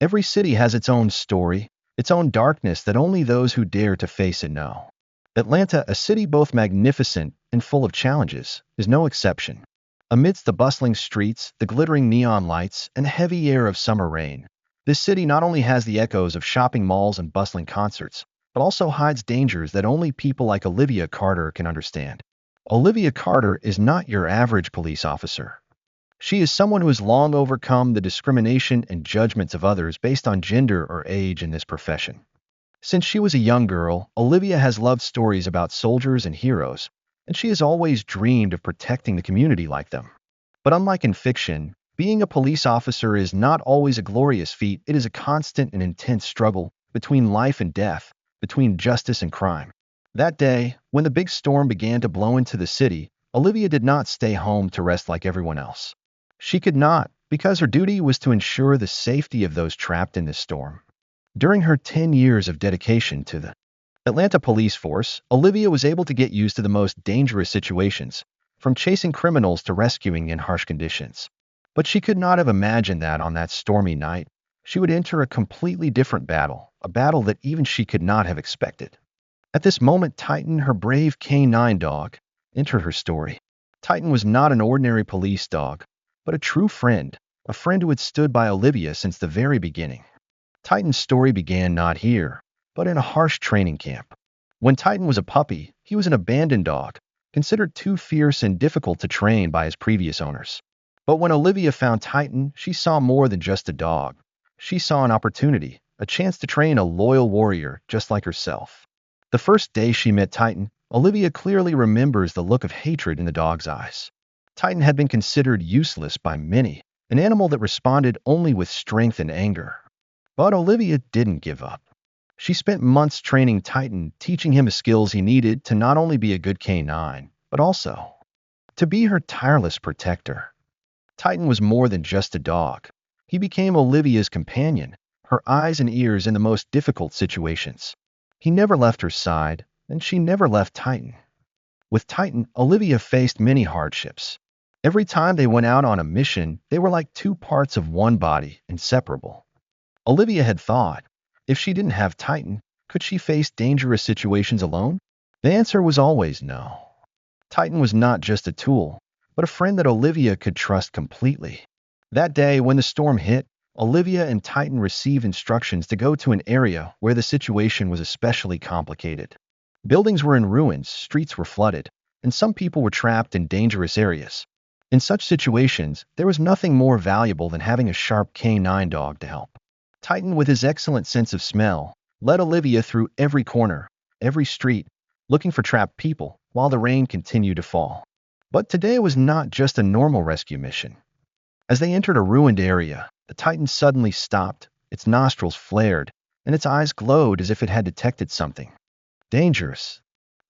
Every city has its own story, its own darkness that only those who dare to face it know. Atlanta, a city both magnificent and full of challenges, is no exception. Amidst the bustling streets, the glittering neon lights, and the heavy air of summer rain, this city not only has the echoes of shopping malls and bustling concerts, but also hides dangers that only people like Olivia Carter can understand. Olivia Carter is not your average police officer. She is someone who has long overcome the discrimination and judgments of others based on gender or age in this profession. Since she was a young girl, Olivia has loved stories about soldiers and heroes, and she has always dreamed of protecting the community like them. But unlike in fiction, being a police officer is not always a glorious feat. It is a constant and intense struggle between life and death, between justice and crime. That day, when the big storm began to blow into the city, Olivia did not stay home to rest like everyone else. She could not, because her duty was to ensure the safety of those trapped in this storm. During her 10 years of dedication to the Atlanta police force, Olivia was able to get used to the most dangerous situations, from chasing criminals to rescuing in harsh conditions. But she could not have imagined that on that stormy night, she would enter a completely different battle, a battle that even she could not have expected. At this moment, Titan, her brave canine dog, entered her story. Titan was not an ordinary police dog, but a true friend, a friend who had stood by Olivia since the very beginning. Titan's story began not here, but in a harsh training camp. When Titan was a puppy, he was an abandoned dog, considered too fierce and difficult to train by his previous owners. But when Olivia found Titan, she saw more than just a dog. She saw an opportunity, a chance to train a loyal warrior just like herself. The first day she met Titan, Olivia clearly remembers the look of hatred in the dog's eyes. Titan had been considered useless by many, an animal that responded only with strength and anger. But Olivia didn't give up. She spent months training Titan, teaching him the skills he needed to not only be a good canine, but also to be her tireless protector. Titan was more than just a dog. He became Olivia's companion, her eyes and ears in the most difficult situations. He never left her side, and she never left Titan. With Titan, Olivia faced many hardships. Every time they went out on a mission, they were like two parts of one body, inseparable. Olivia had thought, if she didn't have Titan, could she face dangerous situations alone? The answer was always no. Titan was not just a tool, but a friend that Olivia could trust completely. That day, when the storm hit, Olivia and Titan received instructions to go to an area where the situation was especially complicated. Buildings were in ruins, streets were flooded, and some people were trapped in dangerous areas. In such situations, there was nothing more valuable than having a sharp canine dog to help. Titan, with his excellent sense of smell, led Olivia through every corner, every street, looking for trapped people, while the rain continued to fall. But today was not just a normal rescue mission. As they entered a ruined area, the Titan suddenly stopped, its nostrils flared, and its eyes glowed as if it had detected something dangerous.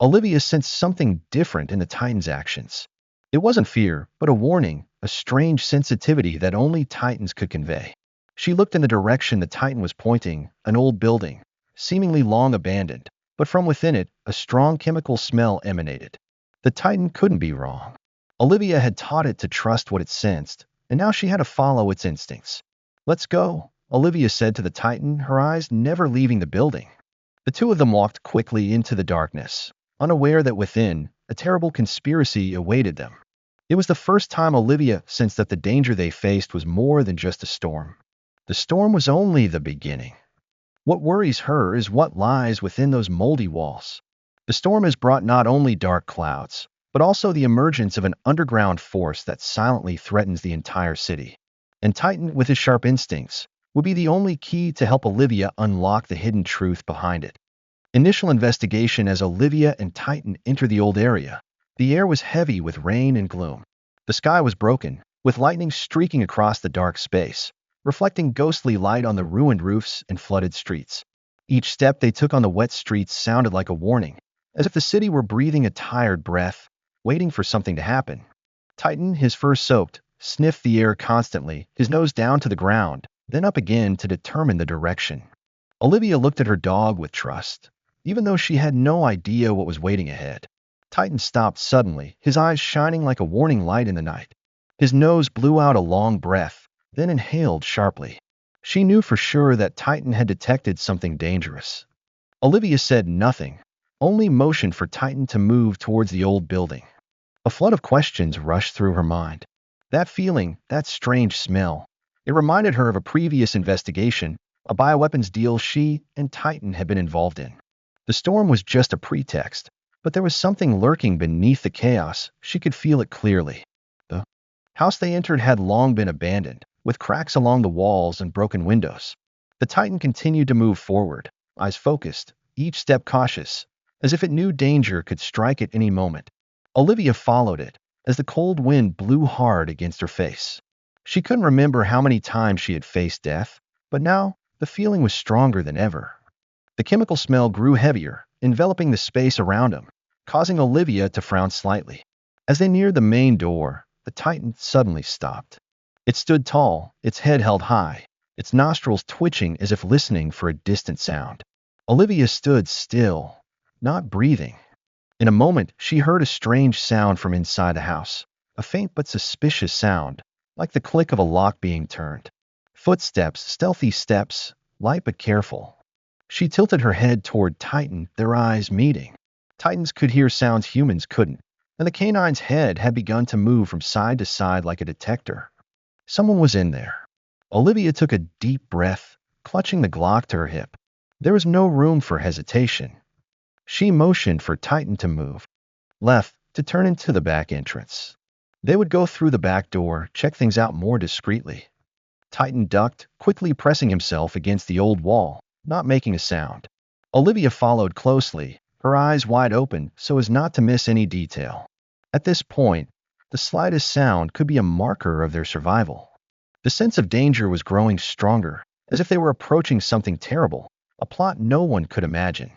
Olivia sensed something different in the Titan's actions. It wasn't fear, but a warning, a strange sensitivity that only Titans could convey. She looked in the direction the Titan was pointing, an old building, seemingly long abandoned, but from within it, a strong chemical smell emanated. The Titan couldn't be wrong. Olivia had taught it to trust what it sensed, and now she had to follow its instincts. "Let's go," Olivia said to the Titan, her eyes never leaving the building. The two of them walked quickly into the darkness, unaware that within, a terrible conspiracy awaited them. It was the first time Olivia sensed that the danger they faced was more than just a storm. The storm was only the beginning. What worries her is what lies within those moldy walls. The storm has brought not only dark clouds, but also the emergence of an underground force that silently threatens the entire city. And Titan, with his sharp instincts, would be the only key to help Olivia unlock the hidden truth behind it. Initial investigation. As Olivia and Titan entered the old area, the air was heavy with rain and gloom. The sky was broken, with lightning streaking across the dark space, reflecting ghostly light on the ruined roofs and flooded streets. Each step they took on the wet streets sounded like a warning, as if the city were breathing a tired breath, waiting for something to happen. Titan, his fur soaked, sniffed the air constantly, his nose down to the ground, then up again to determine the direction. Olivia looked at her dog with trust, even though she had no idea what was waiting ahead. Titan stopped suddenly, his eyes shining like a warning light in the night. His nose blew out a long breath, then inhaled sharply. She knew for sure that Titan had detected something dangerous. Olivia said nothing, only motioned for Titan to move towards the old building. A flood of questions rushed through her mind. That feeling, that strange smell, it reminded her of a previous investigation, a bioweapons deal she and Titan had been involved in. The storm was just a pretext, but there was something lurking beneath the chaos. She could feel it clearly. The house they entered had long been abandoned, with cracks along the walls and broken windows. The Titan continued to move forward, eyes focused, each step cautious, as if it knew danger could strike at any moment. Olivia followed it, as the cold wind blew hard against her face. She couldn't remember how many times she had faced death, but now the feeling was stronger than ever. The chemical smell grew heavier, enveloping the space around them, causing Olivia to frown slightly. As they neared the main door, the Titan suddenly stopped. It stood tall, its head held high, its nostrils twitching as if listening for a distant sound. Olivia stood still, not breathing. In a moment, she heard a strange sound from inside the house, a faint but suspicious sound, like the click of a lock being turned. Footsteps, stealthy steps, light but careful. She tilted her head toward Titan, their eyes meeting. Titans could hear sounds humans couldn't, and the canine's head had begun to move from side to side like a detector. Someone was in there. Olivia took a deep breath, clutching the Glock to her hip. There was no room for hesitation. She motioned for Titan to move left to turn into the back entrance. They would go through the back door, check things out more discreetly. Titan ducked, quickly pressing himself against the old wall, not making a sound. Olivia followed closely, her eyes wide open so as not to miss any detail. At this point, the slightest sound could be a marker of their survival. The sense of danger was growing stronger, as if they were approaching something terrible, a plot no one could imagine.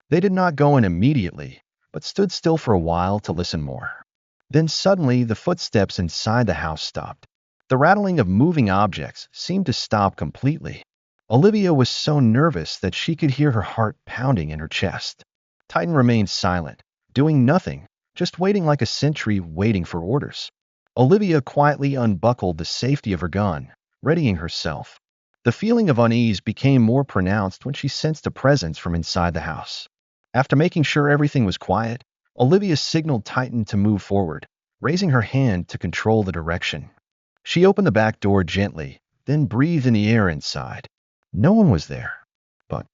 They did not go in immediately, but stood still for a while to listen more. Then suddenly the footsteps inside the house stopped. The rattling of moving objects seemed to stop completely. Olivia was so nervous that she could hear her heart pounding in her chest. Titan remained silent, doing nothing, just waiting like a sentry waiting for orders. Olivia quietly unbuckled the safety of her gun, readying herself. The feeling of unease became more pronounced when she sensed a presence from inside the house. After making sure everything was quiet, Olivia signaled Titan to move forward, raising her hand to control the direction. She opened the back door gently, then breathed in the air inside. No one was there, but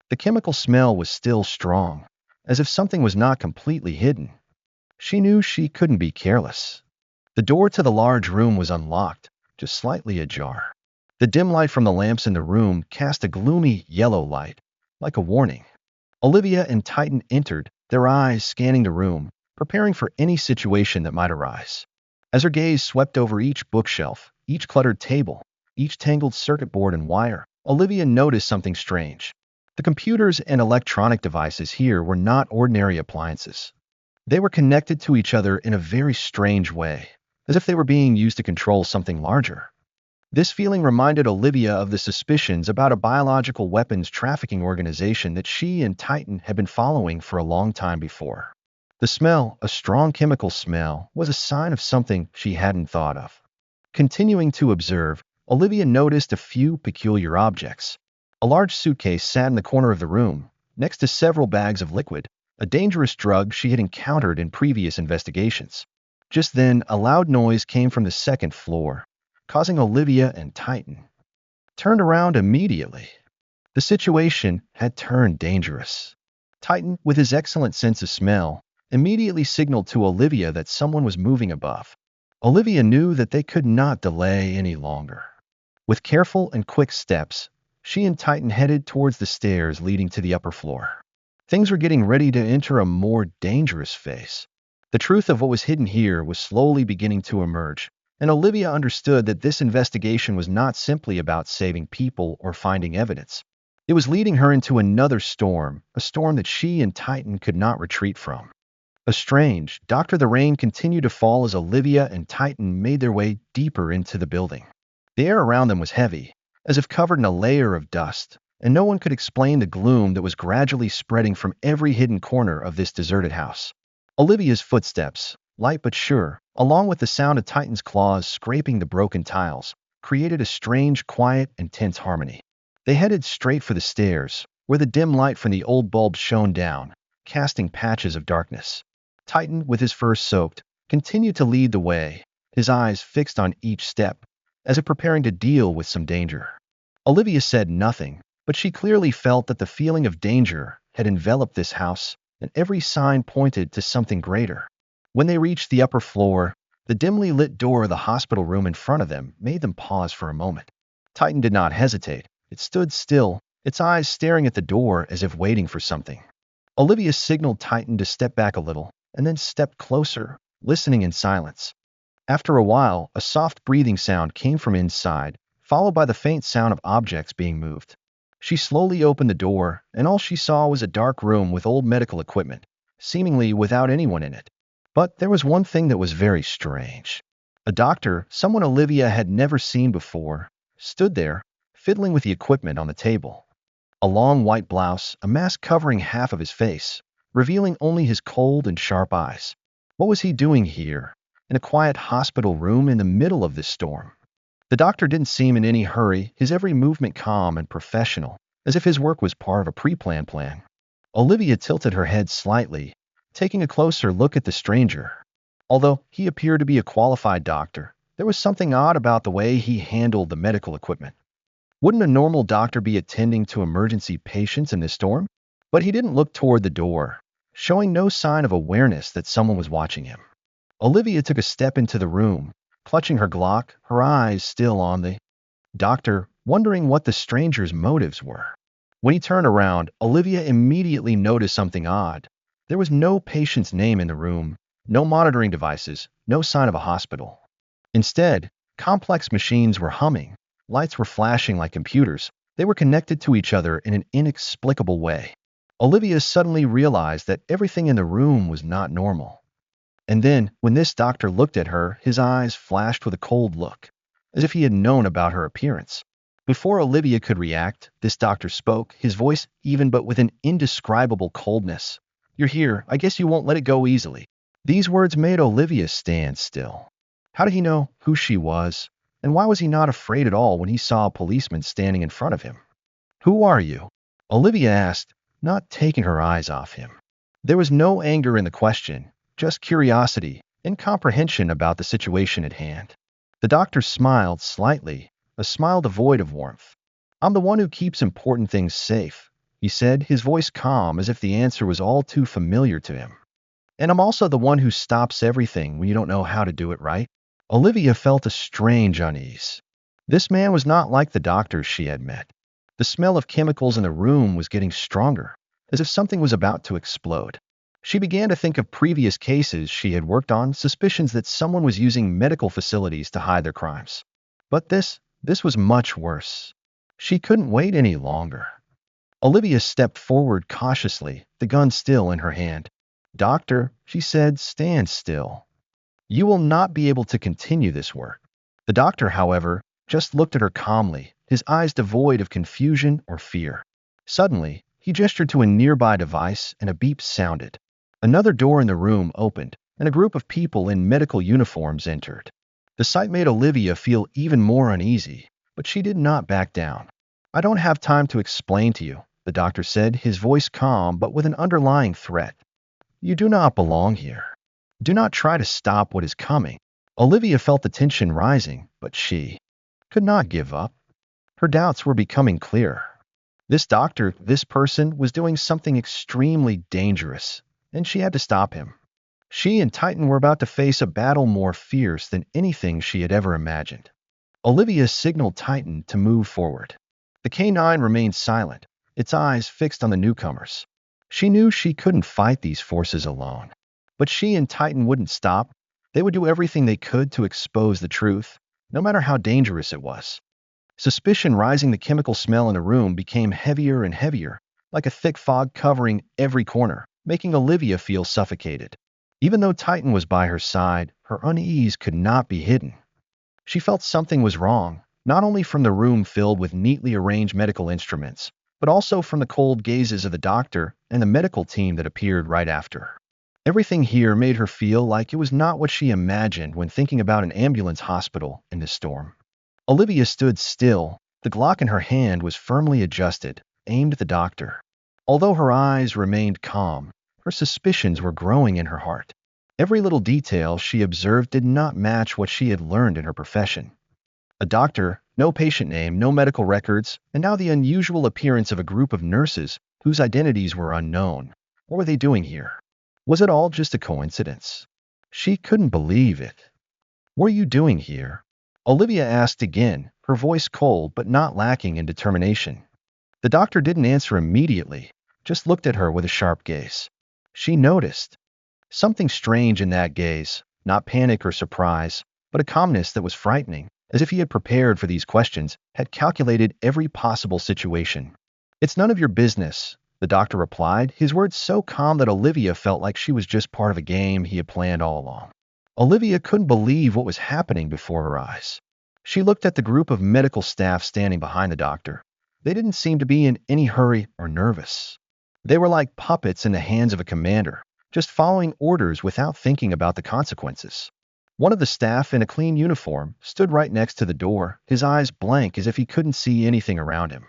the chemical smell was still strong, as if something was not completely hidden. She knew she couldn't be careless. The door to the large room was unlocked, just slightly ajar. The dim light from the lamps in the room cast a gloomy yellow light, like a warning. Olivia and Titan entered, their eyes scanning the room, preparing for any situation that might arise. As her gaze swept over each bookshelf, each cluttered table, each tangled circuit board and wire, Olivia noticed something strange. The computers and electronic devices here were not ordinary appliances. They were connected to each other in a very strange way, as if they were being used to control something larger. This feeling reminded Olivia of the suspicions about a biological weapons trafficking organization that she and Titan had been following for a long time before. The smell, a strong chemical smell, was a sign of something she hadn't thought of. Continuing to observe, Olivia noticed a few peculiar objects. A large suitcase sat in the corner of the room, next to several bags of liquid, a dangerous drug she had encountered in previous investigations. Just then, a loud noise came from the second floor, causing Olivia and Titan turned around immediately. The situation had turned dangerous. Titan, with his excellent sense of smell, immediately signaled to Olivia that someone was moving above. Olivia knew that they could not delay any longer. With careful and quick steps, she and Titan headed towards the stairs leading to the upper floor. Things were getting ready to enter a more dangerous phase. The truth of what was hidden here was slowly beginning to emerge, and Olivia understood that this investigation was not simply about saving people or finding evidence. It was leading her into another storm, a storm that she and Titan could not retreat from. A strange, the rain continued to fall as Olivia and Titan made their way deeper into the building. The air around them was heavy, as if covered in a layer of dust, and no one could explain the gloom that was gradually spreading from every hidden corner of this deserted house. Olivia's footsteps, light but sure, along with the sound of Titan's claws scraping the broken tiles, created a strange, quiet, and tense harmony. They headed straight for the stairs, where the dim light from the old bulb shone down, casting patches of darkness. Titan, with his fur soaked, continued to lead the way, his eyes fixed on each step, as if preparing to deal with some danger. Olivia said nothing, but she clearly felt that the feeling of danger had enveloped this house, and every sign pointed to something greater. When they reached the upper floor, the dimly lit door of the hospital room in front of them made them pause for a moment. Titan did not hesitate. It stood still, its eyes staring at the door as if waiting for something. Olivia signaled Titan to step back a little, and then stepped closer, listening in silence. After a while, a soft breathing sound came from inside, followed by the faint sound of objects being moved. She slowly opened the door, and all she saw was a dark room with old medical equipment, seemingly without anyone in it. But there was one thing that was very strange. A doctor, someone Olivia had never seen before, stood there, fiddling with the equipment on the table. A long white blouse, a mask covering half of his face, revealing only his cold and sharp eyes. What was he doing here, in a quiet hospital room in the middle of this storm? The doctor didn't seem in any hurry, his every movement calm and professional, as if his work was part of a pre-planned plan. Olivia tilted her head slightly, taking a closer look at the stranger. Although he appeared to be a qualified doctor, there was something odd about the way he handled the medical equipment. Wouldn't a normal doctor be attending to emergency patients in this storm? But he didn't look toward the door, showing no sign of awareness that someone was watching him. Olivia took a step into the room, clutching her Glock, her eyes still on the doctor, wondering what the stranger's motives were. When he turned around, Olivia immediately noticed something odd. There was no patient's name in the room, no monitoring devices, no sign of a hospital. Instead, complex machines were humming, lights were flashing like computers, they were connected to each other in an inexplicable way. Olivia suddenly realized that everything in the room was not normal. And then, when this doctor looked at her, his eyes flashed with a cold look, as if he had known about her appearance. Before Olivia could react, this doctor spoke, his voice even but with an indescribable coldness. "You're here, I guess you won't let it go easily." These words made Olivia stand still. How did he know who she was? And why was he not afraid at all when he saw a policeman standing in front of him? "Who are you?" Olivia asked, not taking her eyes off him. There was no anger in the question, just curiosity and comprehension about the situation at hand. The doctor smiled slightly, a smile devoid of warmth. "I'm the one who keeps important things safe," he said, his voice calm as if the answer was all too familiar to him. "And I'm also the one who stops everything when you don't know how to do it right." Olivia felt a strange unease. This man was not like the doctors she had met. The smell of chemicals in the room was getting stronger, as if something was about to explode. She began to think of previous cases she had worked on, suspicions that someone was using medical facilities to hide their crimes. But this was much worse. She couldn't wait any longer. Olivia stepped forward cautiously, the gun still in her hand. "Doctor," she said, "stand still. You will not be able to continue this work." The doctor, however, just looked at her calmly, his eyes devoid of confusion or fear. Suddenly, he gestured to a nearby device and a beep sounded. Another door in the room opened, and a group of people in medical uniforms entered. The sight made Olivia feel even more uneasy, but she did not back down. "I don't have time to explain to you," the doctor said, his voice calm but with an underlying threat. "You do not belong here. Do not try to stop what is coming." Olivia felt the tension rising, but she could not give up. Her doubts were becoming clearer. This doctor, this person, was doing something extremely dangerous, and she had to stop him. She and Titan were about to face a battle more fierce than anything she had ever imagined. Olivia signaled Titan to move forward. The K-9 remained silent, its eyes fixed on the newcomers. She knew she couldn't fight these forces alone. But she and Titan wouldn't stop. They would do everything they could to expose the truth, no matter how dangerous it was. Suspicion rising, the chemical smell in the room became heavier and heavier, like a thick fog covering every corner, making Olivia feel suffocated. Even though Titan was by her side, her unease could not be hidden. She felt something was wrong, not only from the room filled with neatly arranged medical instruments, but also from the cold gazes of the doctor and the medical team that appeared right after. Everything here made her feel like it was not what she imagined when thinking about an ambulance hospital in this storm. Olivia stood still. The Glock in her hand was firmly adjusted, aimed at the doctor. Although her eyes remained calm, her suspicions were growing in her heart. Every little detail she observed did not match what she had learned in her profession. A doctor, no patient name, no medical records, and now the unusual appearance of a group of nurses whose identities were unknown. What were they doing here? Was it all just a coincidence? She couldn't believe it. What are you doing here? Olivia asked again, her voice cold but not lacking in determination. The doctor didn't answer immediately, just looked at her with a sharp gaze. She noticed something strange in that gaze, not panic or surprise, but a calmness that was frightening, as if he had prepared for these questions, had calculated every possible situation. It's none of your business, the doctor replied, his words so calm that Olivia felt like she was just part of a game he had planned all along. Olivia couldn't believe what was happening before her eyes. She looked at the group of medical staff standing behind the doctor. They didn't seem to be in any hurry or nervous. They were like puppets in the hands of a commander, just following orders without thinking about the consequences. One of the staff in a clean uniform stood right next to the door, his eyes blank as if he couldn't see anything around him.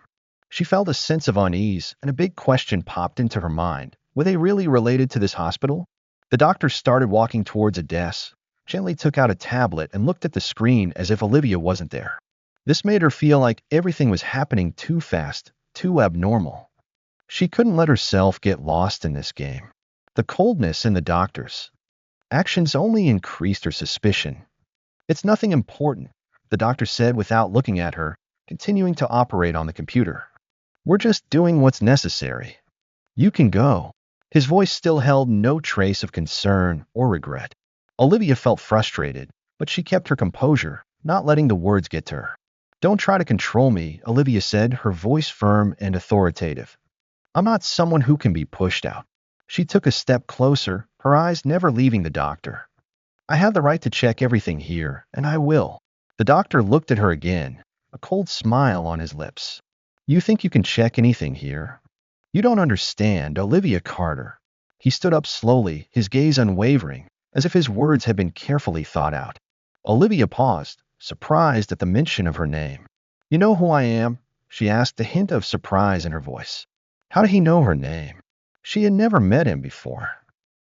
She felt a sense of unease, and a big question popped into her mind. Were they really related to this hospital? The doctor started walking towards a desk, gently took out a tablet and looked at the screen as if Olivia wasn't there. This made her feel like everything was happening too fast, too abnormal. She couldn't let herself get lost in this game. The coldness in the doctor's actions only increased her suspicion. It's nothing important, the doctor said without looking at her, continuing to operate on the computer. We're just doing what's necessary. You can go. His voice still held no trace of concern or regret. Olivia felt frustrated, but she kept her composure, not letting the words get to her. Don't try to control me, Olivia said, her voice firm and authoritative. I'm not someone who can be pushed out. She took a step closer, her eyes never leaving the doctor. I have the right to check everything here, and I will. The doctor looked at her again, a cold smile on his lips. You think you can check anything here? You don't understand, Olivia Carter. He stood up slowly, his gaze unwavering, as if his words had been carefully thought out. Olivia paused, surprised at the mention of her name. You know who I am? She asked, a hint of surprise in her voice. How did he know her name? She had never met him before.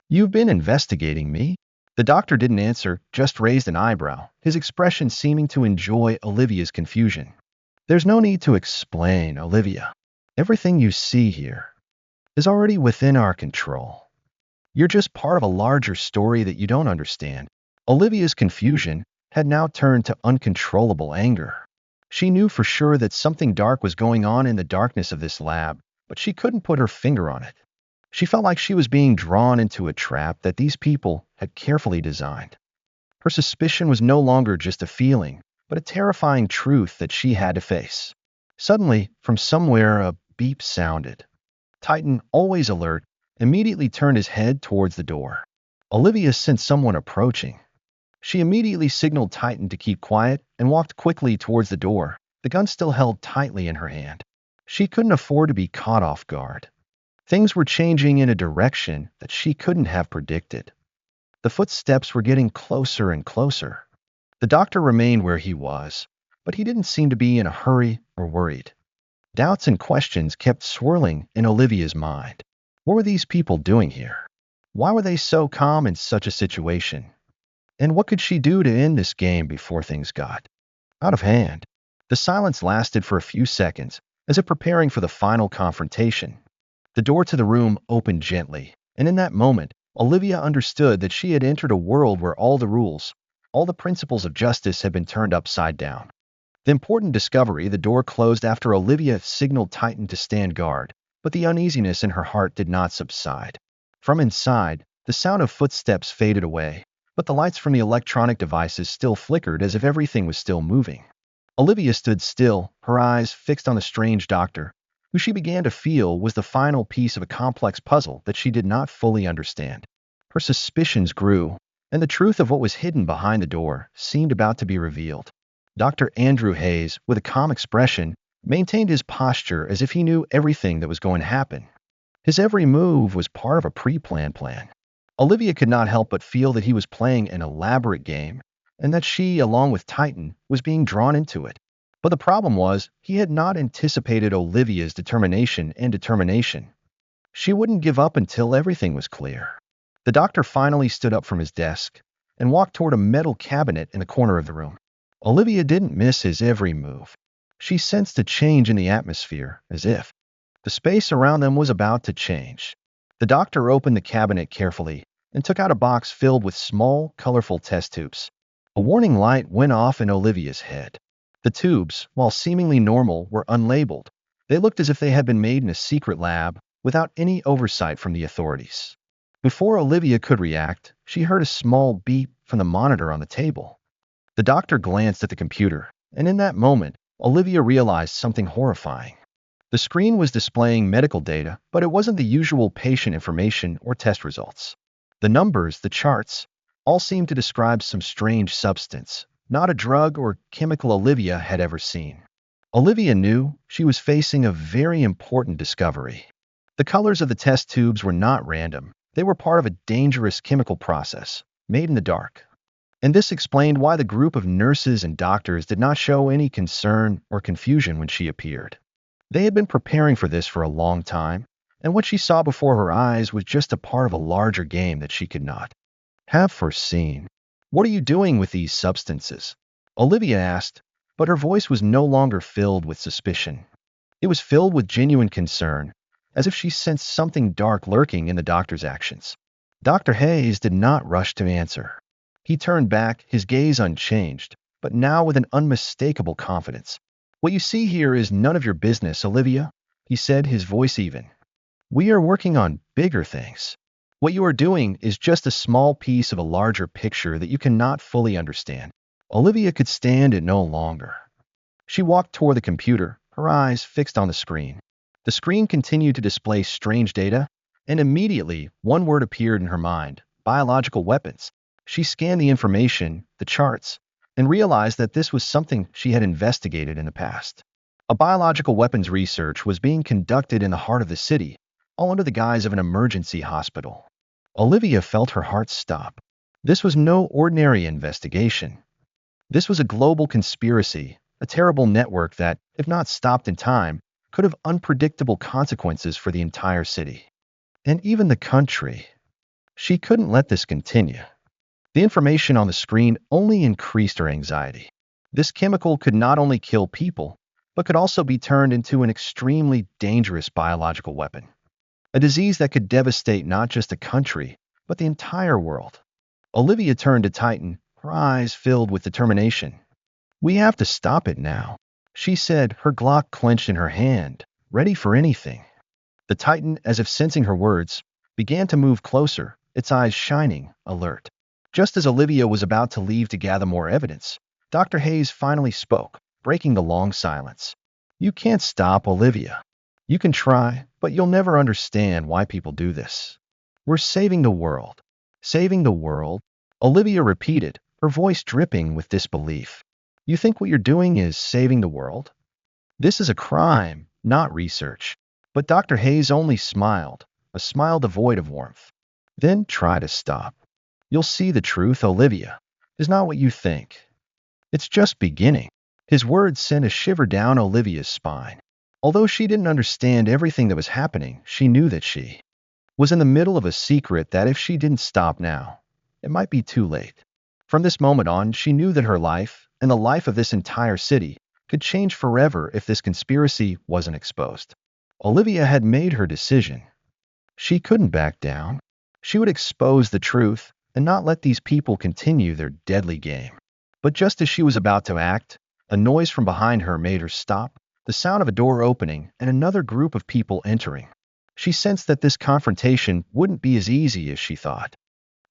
You've been investigating me? The doctor didn't answer, just raised an eyebrow, his expression seeming to enjoy Olivia's confusion. There's no need to explain, Olivia. Everything you see here is already within our control. You're just part of a larger story that you don't understand. Olivia's confusion had now turned to uncontrollable anger. She knew for sure that something dark was going on in the darkness of this lab, but she couldn't put her finger on it. She felt like she was being drawn into a trap that these people had carefully designed. Her suspicion was no longer just a feeling, but a terrifying truth that she had to face. Suddenly, from somewhere, a beep sounded. Titan, always alert, immediately turned his head towards the door. Olivia sensed someone approaching. She immediately signaled Titan to keep quiet and walked quickly towards the door, the gun still held tightly in her hand. She couldn't afford to be caught off guard. Things were changing in a direction that she couldn't have predicted. The footsteps were getting closer and closer. The doctor remained where he was, but he didn't seem to be in a hurry or worried. Doubts and questions kept swirling in Olivia's mind. What were these people doing here? Why were they so calm in such a situation? And what could she do to end this game before things got out of hand? The silence lasted for a few seconds, as if preparing for the final confrontation. The door to the room opened gently, and in that moment, Olivia understood that she had entered a world where all the rules, all the principles of justice had been turned upside down. The important discovery, the door closed after Olivia signaled Titan to stand guard, but the uneasiness in her heart did not subside. From inside, the sound of footsteps faded away, but the lights from the electronic devices still flickered as if everything was still moving. Olivia stood still, her eyes fixed on the strange doctor, who she began to feel was the final piece of a complex puzzle that she did not fully understand. Her suspicions grew, and the truth of what was hidden behind the door seemed about to be revealed. Dr. Andrew Hayes, with a calm expression, maintained his posture as if he knew everything that was going to happen. His every move was part of a pre-planned plan. Olivia could not help but feel that he was playing an elaborate game, and that she, along with Titan, was being drawn into it. But the problem was, he had not anticipated Olivia's determination. She wouldn't give up until everything was clear. The doctor finally stood up from his desk and walked toward a metal cabinet in the corner of the room. Olivia didn't miss his every move. She sensed a change in the atmosphere, as if the space around them was about to change. The doctor opened the cabinet carefully and took out a box filled with small, colorful test tubes. A warning light went off in Olivia's head. The tubes, while seemingly normal, were unlabeled. They looked as if they had been made in a secret lab without any oversight from the authorities. Before Olivia could react, she heard a small beep from the monitor on the table. The doctor glanced at the computer, and in that moment, Olivia realized something horrifying. The screen was displaying medical data, but it wasn't the usual patient information or test results. The numbers, the charts, all seemed to describe some strange substance, not a drug or chemical Olivia had ever seen. Olivia knew she was facing a very important discovery. The colors of the test tubes were not random. They were part of a dangerous chemical process, made in the dark. And this explained why the group of nurses and doctors did not show any concern or confusion when she appeared. They had been preparing for this for a long time, and what she saw before her eyes was just a part of a larger game that she could not have foreseen. "What are you doing with these substances?" Olivia asked, but her voice was no longer filled with suspicion. It was filled with genuine concern, as if she sensed something dark lurking in the doctor's actions. Dr. Hayes did not rush to answer. He turned back, his gaze unchanged, but now with an unmistakable confidence. "What you see here is none of your business, Olivia," he said, his voice even. "We are working on bigger things. What you are doing is just a small piece of a larger picture that you cannot fully understand." Olivia could stand it no longer. She walked toward the computer, her eyes fixed on the screen. The screen continued to display strange data, and immediately one word appeared in her mind: biological weapons. She scanned the information, the charts, and realized that this was something she had investigated in the past. A biological weapons research was being conducted in the heart of the city, all under the guise of an emergency hospital. Olivia felt her heart stop. This was no ordinary investigation. This was a global conspiracy, a terrible network that, if not stopped in time, could have unpredictable consequences for the entire city. And even the country. She couldn't let this continue. The information on the screen only increased her anxiety. This chemical could not only kill people, but could also be turned into an extremely dangerous biological weapon. A disease that could devastate not just a country, but the entire world. Olivia turned to Titan, her eyes filled with determination. "We have to stop it now," she said, her Glock clenched in her hand, ready for anything. The Titan, as if sensing her words, began to move closer, its eyes shining, alert. Just as Olivia was about to leave to gather more evidence, Dr. Hayes finally spoke, breaking the long silence. "You can't stop Olivia. You can try, but you'll never understand why people do this. We're saving the world." "Saving the world?" Olivia repeated, her voice dripping with disbelief. "You think what you're doing is saving the world? This is a crime, not research." But Dr. Hayes only smiled, a smile devoid of warmth. "Then try to stop. You'll see the truth, Olivia. It's not what you think. It's just beginning." His words sent a shiver down Olivia's spine. Although she didn't understand everything that was happening, she knew that she was in the middle of a secret that if she didn't stop now, it might be too late. From this moment on, she knew that her life, and the life of this entire city, could change forever if this conspiracy wasn't exposed. Olivia had made her decision. She couldn't back down. She would expose the truth and not let these people continue their deadly game. But just as she was about to act, a noise from behind her made her stop, the sound of a door opening and another group of people entering. She sensed that this confrontation wouldn't be as easy as she thought.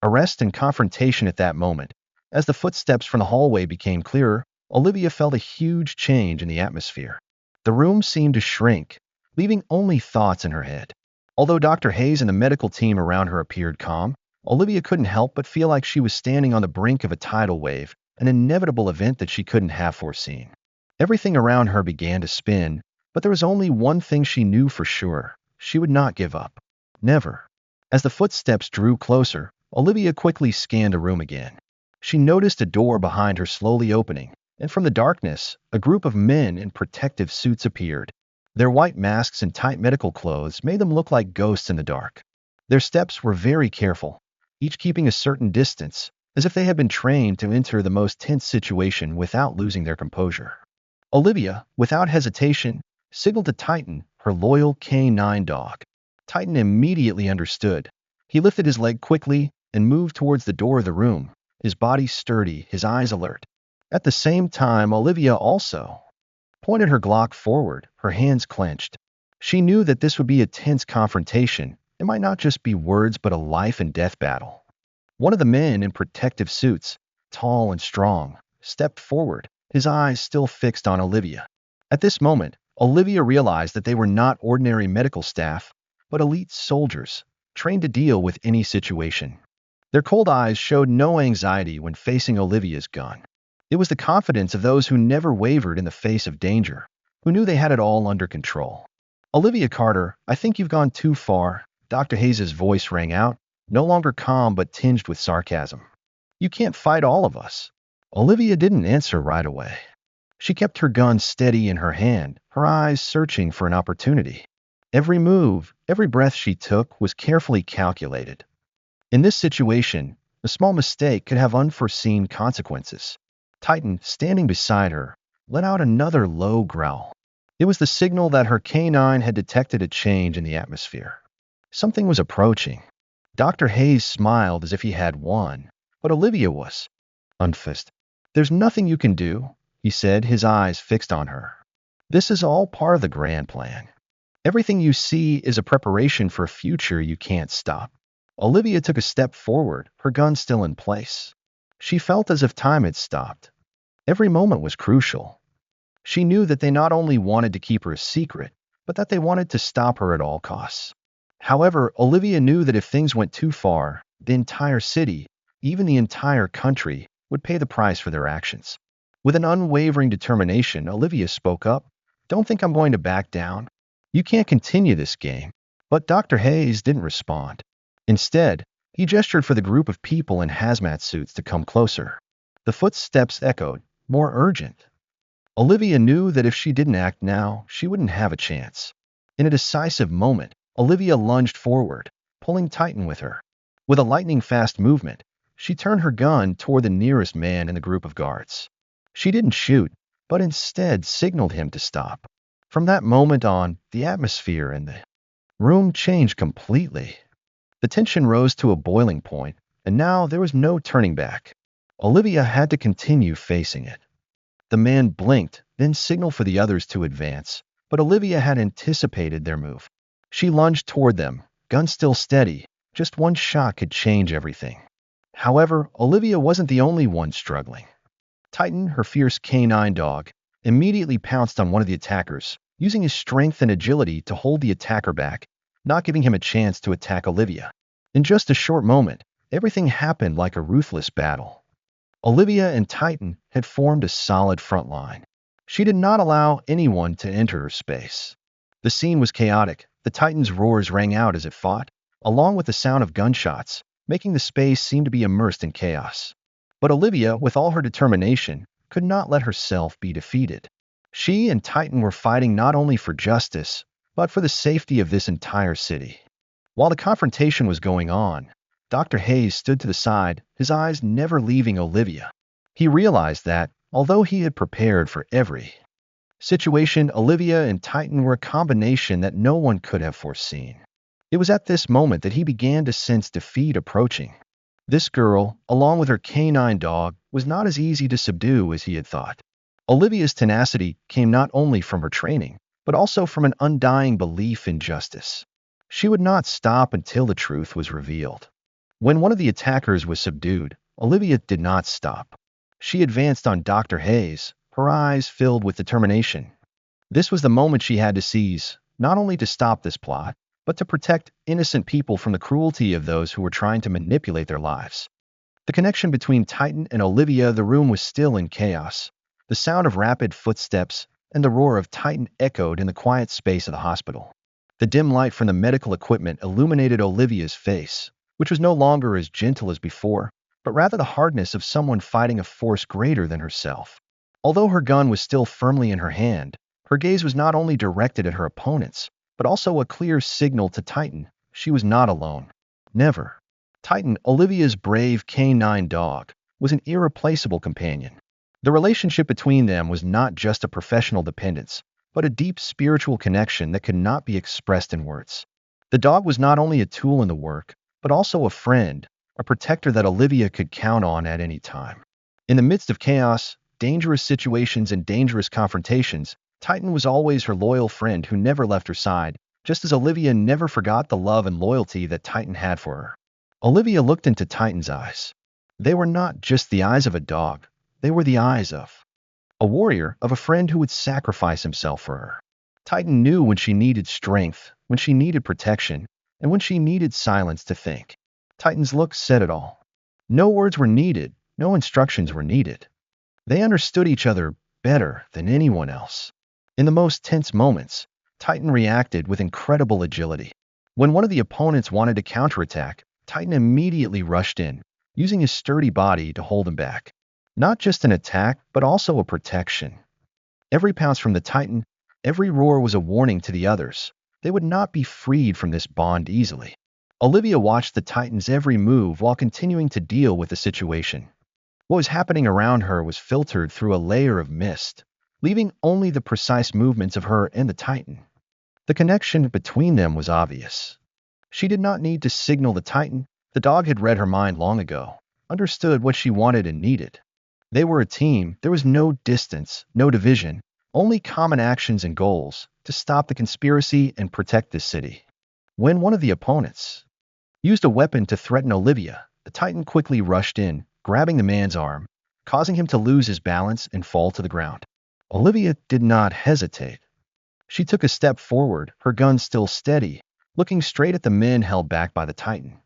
Arrest and confrontation at that moment. As the footsteps from the hallway became clearer, Olivia felt a huge change in the atmosphere. The room seemed to shrink, leaving only thoughts in her head. Although Dr. Hayes and the medical team around her appeared calm, Olivia couldn't help but feel like she was standing on the brink of a tidal wave, an inevitable event that she couldn't have foreseen. Everything around her began to spin, but there was only one thing she knew for sure: she would not give up. Never. As the footsteps drew closer, Olivia quickly scanned the room again. She noticed a door behind her slowly opening, and from the darkness, a group of men in protective suits appeared. Their white masks and tight medical clothes made them look like ghosts in the dark. Their steps were very careful, each keeping a certain distance, as if they had been trained to enter the most tense situation without losing their composure. Olivia, without hesitation, signaled to Titan, her loyal canine dog. Titan immediately understood. He lifted his leg quickly and moved towards the door of the room, his body sturdy, his eyes alert. At the same time, Olivia also pointed her Glock forward, her hands clenched. She knew that this would be a tense confrontation. It might not just be words, but a life and death battle. One of the men in protective suits, tall and strong, stepped forward, his eyes still fixed on Olivia. At this moment, Olivia realized that they were not ordinary medical staff, but elite soldiers, trained to deal with any situation. Their cold eyes showed no anxiety when facing Olivia's gun. It was the confidence of those who never wavered in the face of danger, who knew they had it all under control. "Olivia Carter, I think you've gone too far," Dr. Hayes' voice rang out, no longer calm but tinged with sarcasm. "You can't fight all of us." Olivia didn't answer right away. She kept her gun steady in her hand, her eyes searching for an opportunity. Every move, every breath she took was carefully calculated. In this situation, a small mistake could have unforeseen consequences. Titan, standing beside her, let out another low growl. It was the signal that her canine had detected a change in the atmosphere. Something was approaching. Dr. Hayes smiled as if he had won, but Olivia was unfazed. "There's nothing you can do," he said, his eyes fixed on her. "This is all part of the grand plan. Everything you see is a preparation for a future you can't stop." Olivia took a step forward, her gun still in place. She felt as if time had stopped. Every moment was crucial. She knew that they not only wanted to keep her a secret, but that they wanted to stop her at all costs. However, Olivia knew that if things went too far, the entire city, even the entire country, would pay the price for their actions. With an unwavering determination, Olivia spoke up. "Don't think I'm going to back down. You can't continue this game." But Dr. Hayes didn't respond. Instead, he gestured for the group of people in hazmat suits to come closer. The footsteps echoed, more urgent. Olivia knew that if she didn't act now, she wouldn't have a chance. In a decisive moment, Olivia lunged forward, pulling Titan with her. With a lightning-fast movement, she turned her gun toward the nearest man in the group of guards. She didn't shoot, but instead signaled him to stop. From that moment on, the atmosphere in the room changed completely. The tension rose to a boiling point, and now there was no turning back. Olivia had to continue facing it. The man blinked, then signaled for the others to advance, but Olivia had anticipated their move. She lunged toward them, gun still steady. Just one shot could change everything. However, Olivia wasn't the only one struggling. Titan, her fierce canine dog, immediately pounced on one of the attackers, using his strength and agility to hold the attacker back, not giving him a chance to attack Olivia. In just a short moment, everything happened like a ruthless battle. Olivia and Titan had formed a solid front line. She did not allow anyone to enter her space. The scene was chaotic. The Titan's roars rang out as it fought, along with the sound of gunshots, making the space seem to be immersed in chaos. But Olivia, with all her determination, could not let herself be defeated. She and Titan were fighting not only for justice, but for the safety of this entire city. While the confrontation was going on, Dr. Hayes stood to the side, his eyes never leaving Olivia. He realized that, although he had prepared for every situation, Olivia and Titan were a combination that no one could have foreseen. It was at this moment that he began to sense defeat approaching. This girl, along with her canine dog, was not as easy to subdue as he had thought. Olivia's tenacity came not only from her training, but also from an undying belief in justice. She would not stop until the truth was revealed. When one of the attackers was subdued, Olivia did not stop. She advanced on Dr. Hayes, her eyes filled with determination. This was the moment she had to seize, not only to stop this plot, but to protect innocent people from the cruelty of those who were trying to manipulate their lives. The connection between Titan and Olivia, the room was still in chaos. The sound of rapid footsteps and the roar of Titan echoed in the quiet space of the hospital. The dim light from the medical equipment illuminated Olivia's face, which was no longer as gentle as before, but rather the hardness of someone fighting a force greater than herself. Although her gun was still firmly in her hand, her gaze was not only directed at her opponents, but also a clear signal to Titan she was not alone. Never. Titan, Olivia's brave canine dog, was an irreplaceable companion. The relationship between them was not just a professional dependence, but a deep spiritual connection that could not be expressed in words. The dog was not only a tool in the work, but also a friend, a protector that Olivia could count on at any time. In the midst of chaos, dangerous situations, and dangerous confrontations, Titan was always her loyal friend who never left her side, just as Olivia never forgot the love and loyalty that Titan had for her. Olivia looked into Titan's eyes. They were not just the eyes of a dog, they were the eyes of a warrior, of a friend who would sacrifice himself for her. Titan knew when she needed strength, when she needed protection, and when she needed silence to think. Titan's look said it all. No words were needed, no instructions were needed. They understood each other better than anyone else. In the most tense moments, Titan reacted with incredible agility. When one of the opponents wanted to counterattack, Titan immediately rushed in, using his sturdy body to hold him back. Not just an attack, but also a protection. Every pounce from the Titan, every roar was a warning to the others. They would not be freed from this bond easily. Olivia watched the Titan's every move while continuing to deal with the situation. What was happening around her was filtered through a layer of mist, leaving only the precise movements of her and the Titan. The connection between them was obvious. She did not need to signal the Titan. The dog had read her mind long ago, understood what she wanted and needed. They were a team. There was no distance, no division, only common actions and goals to stop the conspiracy and protect this city. When one of the opponents used a weapon to threaten Olivia, the Titan quickly rushed in, grabbing the man's arm, causing him to lose his balance and fall to the ground. Olivia did not hesitate. She took a step forward, her gun still steady, looking straight at the men held back by the Titan.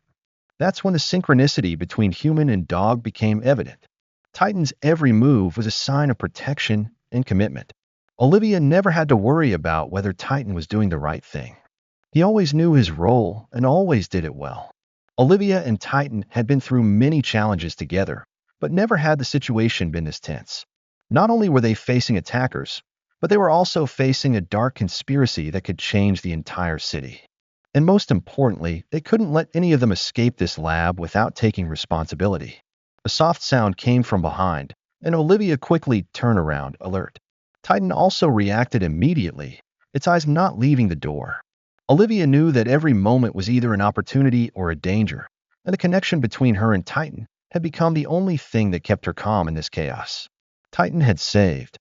That's when the synchronicity between human and dog became evident. Titan's every move was a sign of protection and commitment. Olivia never had to worry about whether Titan was doing the right thing. He always knew his role and always did it well. Olivia and Titan had been through many challenges together, but never had the situation been this tense. Not only were they facing attackers, but they were also facing a dark conspiracy that could change the entire city. And most importantly, they couldn't let any of them escape this lab without taking responsibility. A soft sound came from behind, and Olivia quickly turned around, alert. Titan also reacted immediately, its eyes not leaving the door. Olivia knew that every moment was either an opportunity or a danger, and the connection between her and Titan had become the only thing that kept her calm in this chaos. Titan had saved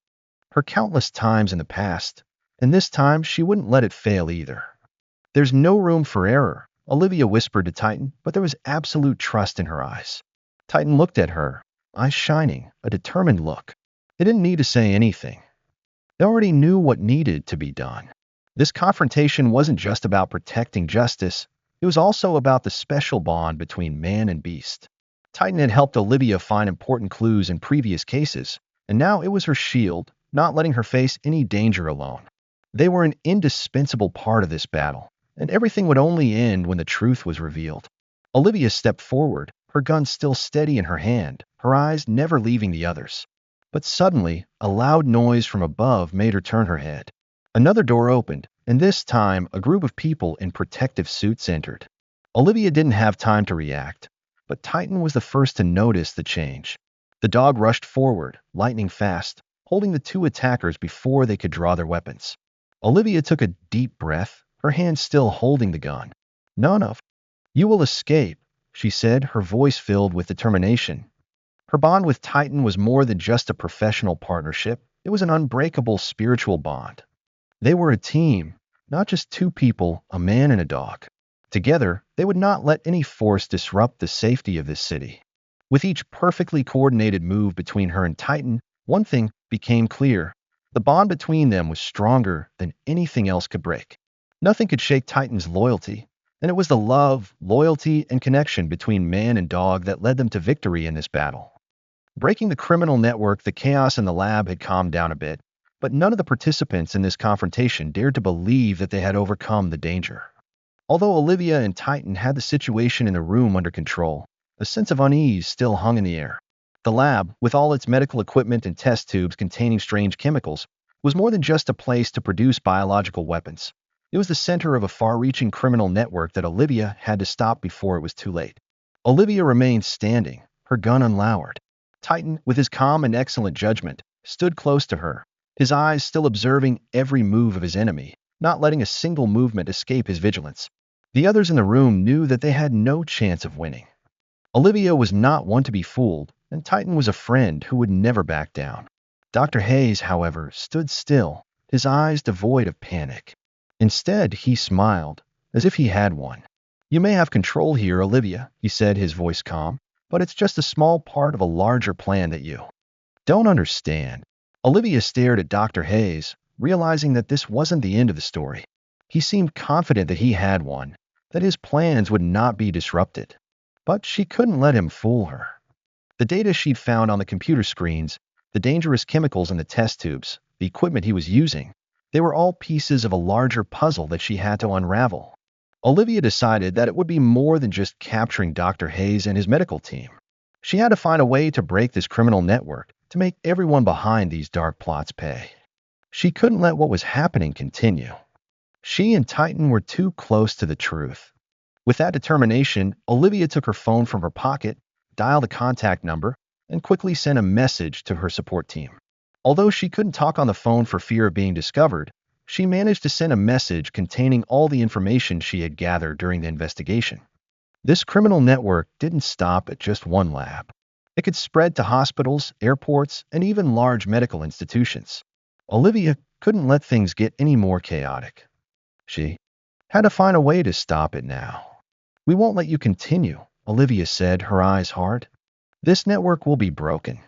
her countless times in the past, and this time she wouldn't let it fail either. There's no room for error, Olivia whispered to Titan, but there was absolute trust in her eyes. Titan looked at her, eyes shining, a determined look. They didn't need to say anything. They already knew what needed to be done. This confrontation wasn't just about protecting justice, it was also about the special bond between man and beast. Titan had helped Olivia find important clues in previous cases, and now it was her shield, not letting her face any danger alone. They were an indispensable part of this battle, and everything would only end when the truth was revealed. Olivia stepped forward, her gun still steady in her hand, her eyes never leaving the others. But suddenly, a loud noise from above made her turn her head. Another door opened, and this time a group of people in protective suits entered. Olivia didn't have time to react, but Titan was the first to notice the change. The dog rushed forward, lightning fast, holding the two attackers before they could draw their weapons. Olivia took a deep breath, her hand still holding the gun. "None of you will escape," she said, her voice filled with determination. Her bond with Titan was more than just a professional partnership, it was an unbreakable spiritual bond. They were a team, not just two people, a man and a dog. Together, they would not let any force disrupt the safety of this city. With each perfectly coordinated move between her and Titan, one thing became clear. The bond between them was stronger than anything else could break. Nothing could shake Titan's loyalty, and it was the love, loyalty, and connection between man and dog that led them to victory in this battle. Breaking the criminal network, the chaos in the lab had calmed down a bit, but none of the participants in this confrontation dared to believe that they had overcome the danger. Although Olivia and Titan had the situation in the room under control, a sense of unease still hung in the air. The lab, with all its medical equipment and test tubes containing strange chemicals, was more than just a place to produce biological weapons. It was the center of a far-reaching criminal network that Olivia had to stop before it was too late. Olivia remained standing, her gun unlowered. Titan, with his calm and excellent judgment, stood close to her, his eyes still observing every move of his enemy, not letting a single movement escape his vigilance. The others in the room knew that they had no chance of winning. Olivia was not one to be fooled, and Titan was a friend who would never back down. Dr. Hayes, however, stood still, his eyes devoid of panic. Instead, he smiled, as if he had one. "You may have control here, Olivia," he said, his voice calm, "but it's just a small part of a larger plan that you don't understand." Olivia stared at Dr. Hayes, realizing that this wasn't the end of the story. He seemed confident that he had one, that his plans would not be disrupted. But she couldn't let him fool her. The data she'd found on the computer screens, the dangerous chemicals in the test tubes, the equipment he was using, they were all pieces of a larger puzzle that she had to unravel. Olivia decided that it would be more than just capturing Dr. Hayes and his medical team. She had to find a way to break this criminal network, to make everyone behind these dark plots pay. She couldn't let what was happening continue. She and Titan were too close to the truth. With that determination, Olivia took her phone from her pocket, dialed a contact number, and quickly sent a message to her support team. Although she couldn't talk on the phone for fear of being discovered, she managed to send a message containing all the information she had gathered during the investigation. This criminal network didn't stop at just one lab. It could spread to hospitals, airports, and even large medical institutions. Olivia couldn't let things get any more chaotic. She had to find a way to stop it now. "We won't let you continue," Olivia said, her eyes hard. "This network will be broken,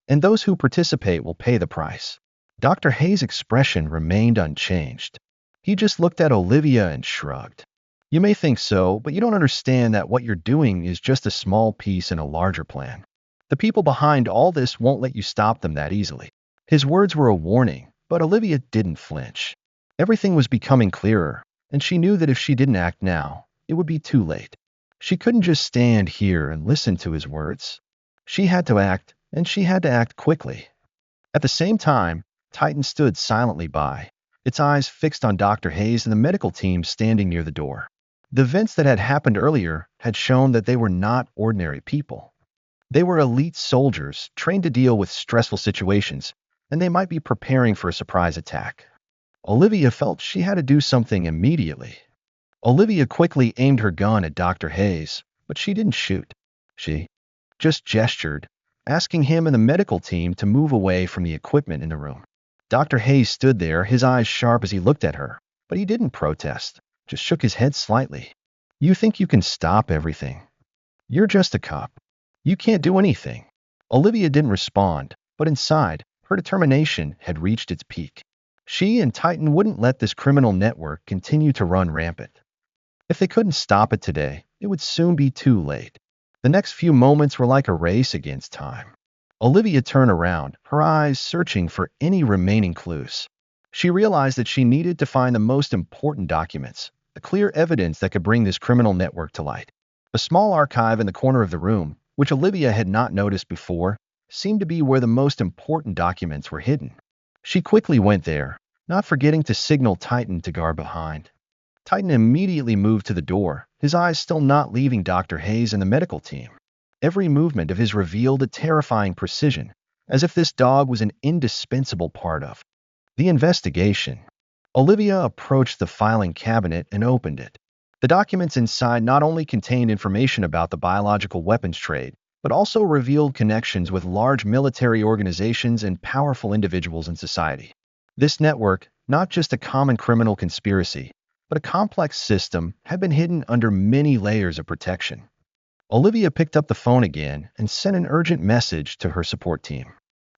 and those who participate will pay the price." Dr. Hayes' expression remained unchanged. He just looked at Olivia and shrugged. "You may think so, but you don't understand that what you're doing is just a small piece in a larger plan. The people behind all this won't let you stop them that easily." His words were a warning, but Olivia didn't flinch. Everything was becoming clearer, and she knew that if she didn't act now, it would be too late. She couldn't just stand here and listen to his words. She had to act, and she had to act quickly. At the same time, Titan stood silently by, its eyes fixed on Dr. Hayes and the medical team standing near the door. The events that had happened earlier had shown that they were not ordinary people. They were elite soldiers trained to deal with stressful situations, and they might be preparing for a surprise attack. Olivia felt she had to do something immediately. Olivia quickly aimed her gun at Dr. Hayes, but she didn't shoot. She just gestured, asking him and the medical team to move away from the equipment in the room. Dr. Hayes stood there, his eyes sharp as he looked at her, but he didn't protest, just shook his head slightly. "You think you can stop everything? You're just a cop. You can't do anything." Olivia didn't respond, but inside, her determination had reached its peak. She and Titan wouldn't let this criminal network continue to run rampant. If they couldn't stop it today, it would soon be too late. The next few moments were like a race against time. Olivia turned around, her eyes searching for any remaining clues. She realized that she needed to find the most important documents, the clear evidence that could bring this criminal network to light. A small archive in the corner of the room, which Olivia had not noticed before, seemed to be where the most important documents were hidden. She quickly went there, not forgetting to signal Titan to guard behind. Titan immediately moved to the door, his eyes still not leaving Dr. Hayes and the medical team. Every movement of his revealed a terrifying precision, as if this dog was an indispensable part of the investigation. Olivia approached the filing cabinet and opened it. The documents inside not only contained information about the biological weapons trade, but also revealed connections with large military organizations and powerful individuals in society. This network, not just a common criminal conspiracy, but a complex system, had been hidden under many layers of protection. Olivia picked up the phone again and sent an urgent message to her support team.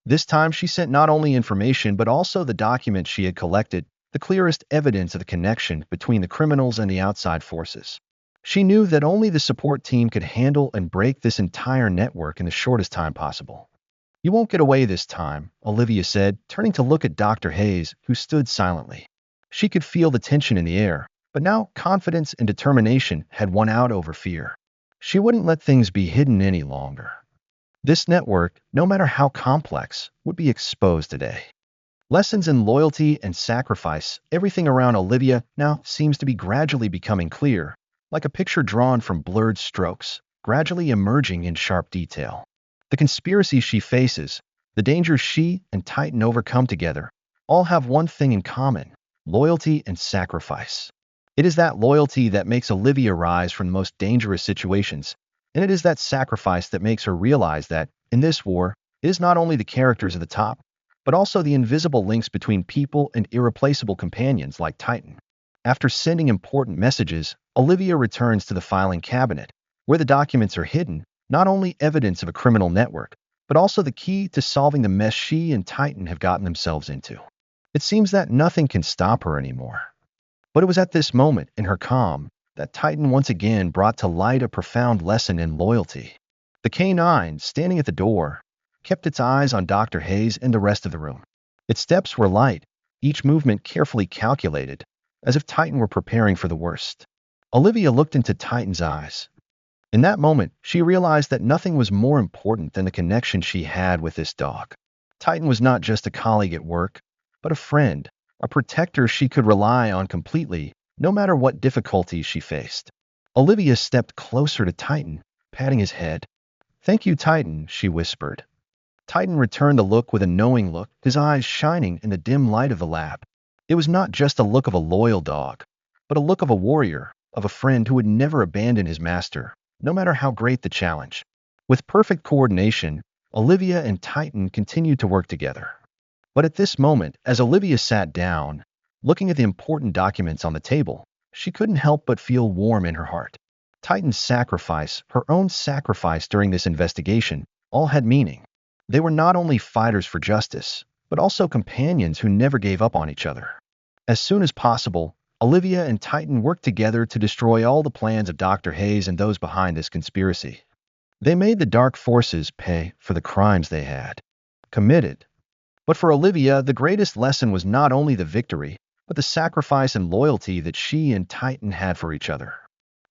This time she sent not only information but also the documents she had collected, the clearest evidence of the connection between the criminals and the outside forces. She knew that only the support team could handle and break this entire network in the shortest time possible. "You won't get away this time," Olivia said, turning to look at Dr. Hayes, who stood silently. She could feel the tension in the air, but now confidence and determination had won out over fear. She wouldn't let things be hidden any longer. This network, no matter how complex, would be exposed today. Lessons in loyalty and sacrifice, everything around Olivia now seems to be gradually becoming clear, like a picture drawn from blurred strokes, gradually emerging in sharp detail. The conspiracy she faces, the dangers she and Titan overcome together, all have one thing in common: loyalty and sacrifice. It is that loyalty that makes Olivia rise from the most dangerous situations, and it is that sacrifice that makes her realize that, in this war, it is not only the characters at the top, but also the invisible links between people and irreplaceable companions like Titan. After sending important messages, Olivia returns to the filing cabinet, where the documents are hidden, not only evidence of a criminal network, but also the key to solving the mess she and Titan have gotten themselves into. It seems that nothing can stop her anymore. But it was at this moment, in her calm, that Titan once again brought to light a profound lesson in loyalty. The K-9, standing at the door, kept its eyes on Dr. Hayes and the rest of the room. Its steps were light, each movement carefully calculated, as if Titan were preparing for the worst. Olivia looked into Titan's eyes. In that moment, she realized that nothing was more important than the connection she had with this dog. Titan was not just a colleague at work, but a friend, a protector she could rely on completely, no matter what difficulties she faced. Olivia stepped closer to Titan, patting his head. "Thank you, Titan," she whispered. Titan returned the look with a knowing look, his eyes shining in the dim light of the lab. It was not just a look of a loyal dog, but a look of a warrior, of a friend who would never abandon his master, no matter how great the challenge. With perfect coordination, Olivia and Titan continued to work together. But at this moment, as Olivia sat down, looking at the important documents on the table, she couldn't help but feel warm in her heart. Titan's sacrifice, her own sacrifice during this investigation, all had meaning. They were not only fighters for justice, but also companions who never gave up on each other. As soon as possible, Olivia and Titan worked together to destroy all the plans of Dr. Hayes and those behind this conspiracy. They made the dark forces pay for the crimes they had committed. But for Olivia, the greatest lesson was not only the victory, but the sacrifice and loyalty that she and Titan had for each other.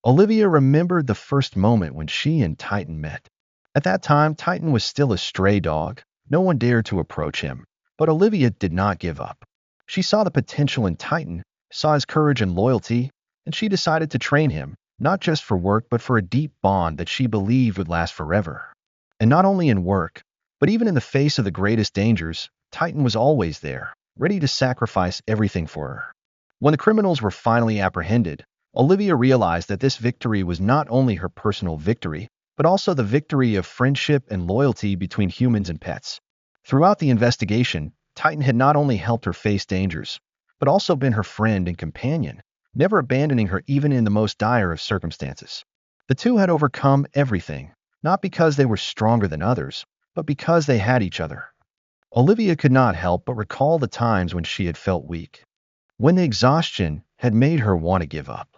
Olivia remembered the first moment when she and Titan met. At that time, Titan was still a stray dog. No one dared to approach him. But Olivia did not give up. She saw the potential in Titan, saw his courage and loyalty, and she decided to train him, not just for work, but for a deep bond that she believed would last forever. And not only in work, but even in the face of the greatest dangers, Titan was always there, ready to sacrifice everything for her. When the criminals were finally apprehended, Olivia realized that this victory was not only her personal victory, but also the victory of friendship and loyalty between humans and pets. Throughout the investigation, Titan had not only helped her face dangers, but also been her friend and companion, never abandoning her even in the most dire of circumstances. The two had overcome everything, not because they were stronger than others, but because they had each other. Olivia could not help but recall the times when she had felt weak, when the exhaustion had made her want to give up.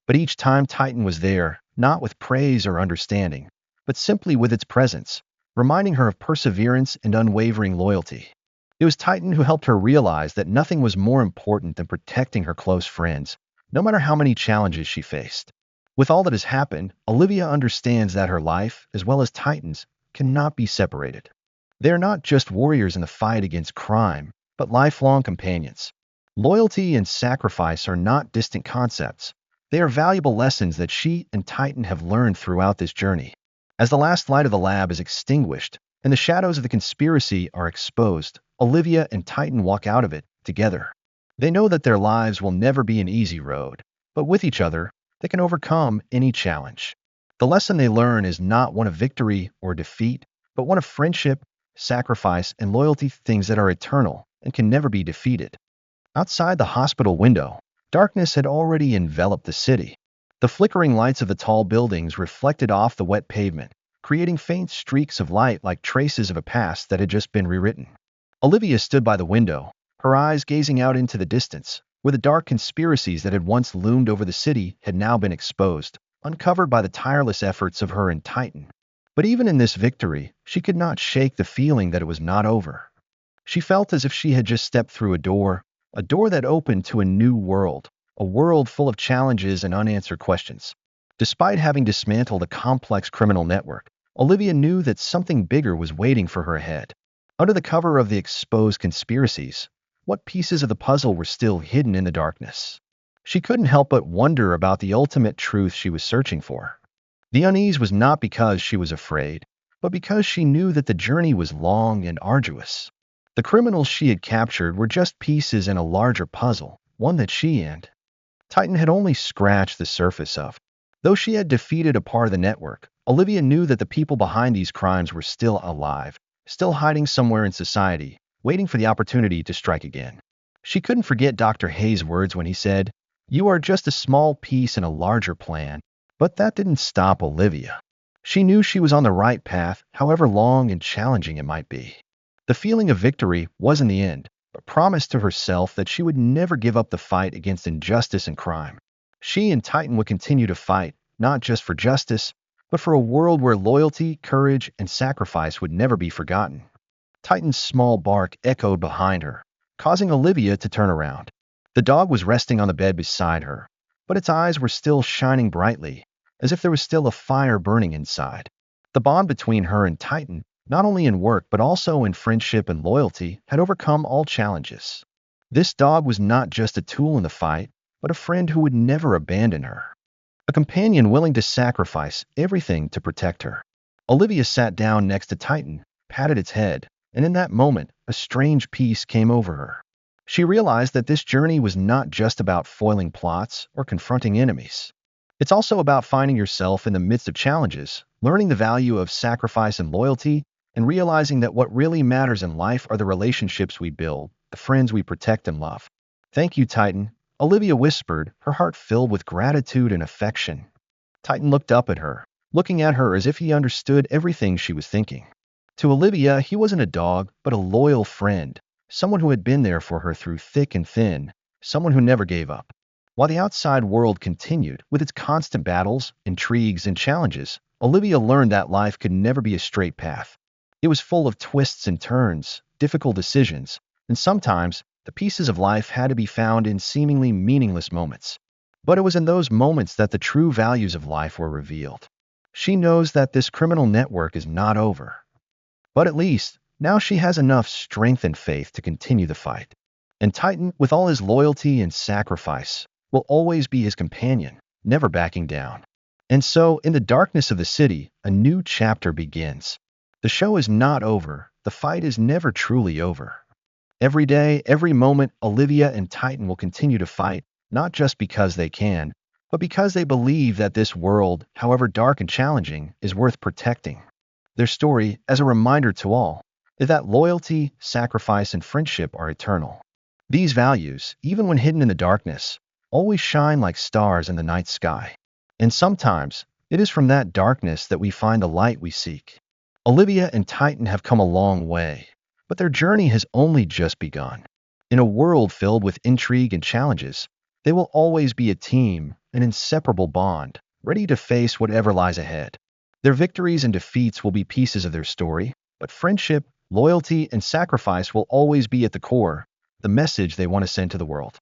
But each time Titan was there, not with praise or understanding, but simply with its presence, reminding her of perseverance and unwavering loyalty. It was Titan who helped her realize that nothing was more important than protecting her close friends, no matter how many challenges she faced. With all that has happened, Olivia understands that her life, as well as Titan's, cannot be separated. They are not just warriors in the fight against crime, but lifelong companions. Loyalty and sacrifice are not distant concepts. They are valuable lessons that she and Titan have learned throughout this journey. As the last light of the lab is extinguished and the shadows of the conspiracy are exposed, Olivia and Titan walk out of it together. They know that their lives will never be an easy road, but with each other, they can overcome any challenge. The lesson they learn is not one of victory or defeat, but one of friendship, sacrifice, and loyalty, things that are eternal and can never be defeated. Outside the hospital window, darkness had already enveloped the city. The flickering lights of the tall buildings reflected off the wet pavement, creating faint streaks of light like traces of a past that had just been rewritten. Olivia stood by the window, her eyes gazing out into the distance, where the dark conspiracies that had once loomed over the city had now been exposed, uncovered by the tireless efforts of her and Titan. But even in this victory, she could not shake the feeling that it was not over. She felt as if she had just stepped through a door that opened to a new world, a world full of challenges and unanswered questions. Despite having dismantled a complex criminal network, Olivia knew that something bigger was waiting for her ahead. Under the cover of the exposed conspiracies, what pieces of the puzzle were still hidden in the darkness? She couldn't help but wonder about the ultimate truth she was searching for. The unease was not because she was afraid, but because she knew that the journey was long and arduous. The criminals she had captured were just pieces in a larger puzzle, one that she and Titan had only scratched the surface of. Though she had defeated a part of the network, Olivia knew that the people behind these crimes were still alive, still hiding somewhere in society, waiting for the opportunity to strike again. She couldn't forget Dr. Hayes' words when he said, "You are just a small piece in a larger plan." But that didn't stop Olivia. She knew she was on the right path, however long and challenging it might be. The feeling of victory wasn't the end, but promised to herself that she would never give up the fight against injustice and crime. She and Titan would continue to fight, not just for justice, but for a world where loyalty, courage, and sacrifice would never be forgotten. Titan's small bark echoed behind her, causing Olivia to turn around. The dog was resting on the bed beside her, but its eyes were still shining brightly, as if there was still a fire burning inside. The bond between her and Titan, not only in work but also in friendship and loyalty, had overcome all challenges. This dog was not just a tool in the fight, but a friend who would never abandon her. A companion willing to sacrifice everything to protect her. Olivia sat down next to Titan, patted its head, and in that moment, a strange peace came over her. She realized that this journey was not just about foiling plots or confronting enemies. It's also about finding yourself in the midst of challenges, learning the value of sacrifice and loyalty, and realizing that what really matters in life are the relationships we build, the friends we protect and love. "Thank you, Titan," Olivia whispered, her heart filled with gratitude and affection. Titan looked up at her, looking at her as if he understood everything she was thinking. To Olivia, he wasn't a dog, but a loyal friend, someone who had been there for her through thick and thin, someone who never gave up. While the outside world continued, with its constant battles, intrigues, and challenges, Olivia learned that life could never be a straight path. It was full of twists and turns, difficult decisions, and sometimes the pieces of life had to be found in seemingly meaningless moments. But it was in those moments that the true values of life were revealed. She knows that this criminal network is not over. But at least, now she has enough strength and faith to continue the fight. And Titan, with all his loyalty and sacrifice, will always be his companion, never backing down. And so, in the darkness of the city, a new chapter begins. The show is not over. The fight is never truly over. Every day, every moment, Olivia and Titan will continue to fight, not just because they can, but because they believe that this world, however dark and challenging, is worth protecting. Their story, as a reminder to all, is that loyalty, sacrifice, and friendship are eternal. These values, even when hidden in the darkness, always shine like stars in the night sky. And sometimes, it is from that darkness that we find the light we seek. Olivia and Titan have come a long way, but their journey has only just begun. In a world filled with intrigue and challenges, they will always be a team, an inseparable bond, ready to face whatever lies ahead. Their victories and defeats will be pieces of their story, but friendship, loyalty, and sacrifice will always be at the core, the message they want to send to the world.